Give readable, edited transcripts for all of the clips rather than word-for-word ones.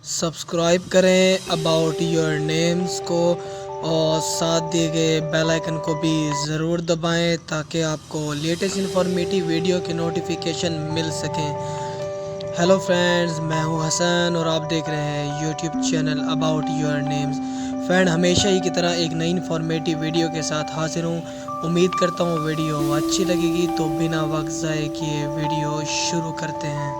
Subscribe करें about your names को और साथ दिए गए बेल आइकन को भी ज़रूर दबाएं ताकि आपको लेटेस्ट इन्फॉर्मेटिव वीडियो के नोटिफिकेशन मिल सकें। हेलो फ्रेंड्स, मैं हूं हसन और आप देख रहे हैं YouTube channel about your names. Friend, हमेशा ही की तरह एक नई इन्फॉर्मेटिव वीडियो के साथ हाजिर हूं। उम्मीद करता हूं वीडियो अच्छी लगेगी, तो बिना वक्त ज़ाय किए वीडियो शुरू करते हैं।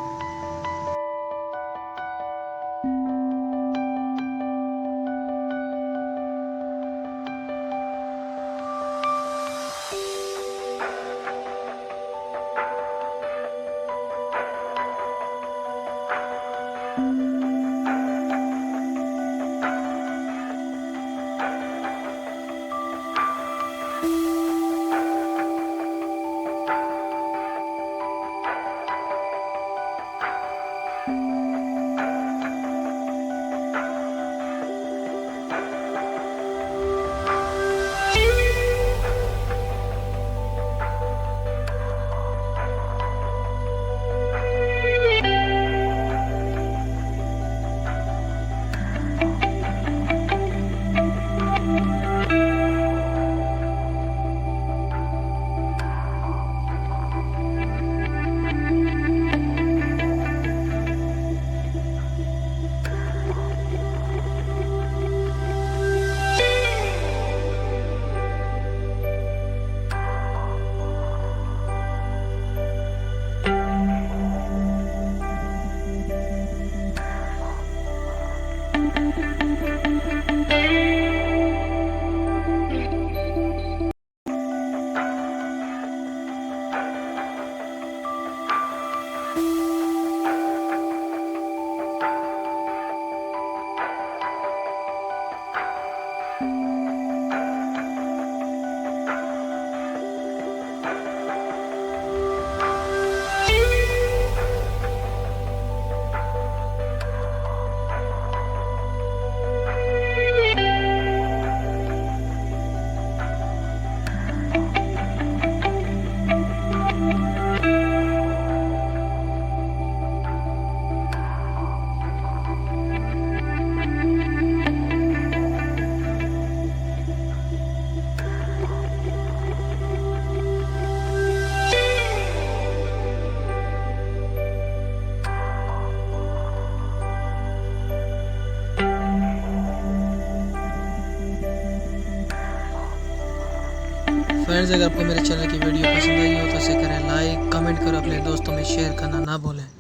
फ्रेंड्स, अगर आपको मेरे चैनल की वीडियो पसंद आई हो तो इसे करें लाइक, कमेंट करो, अपने दोस्तों में शेयर करना ना भूलें।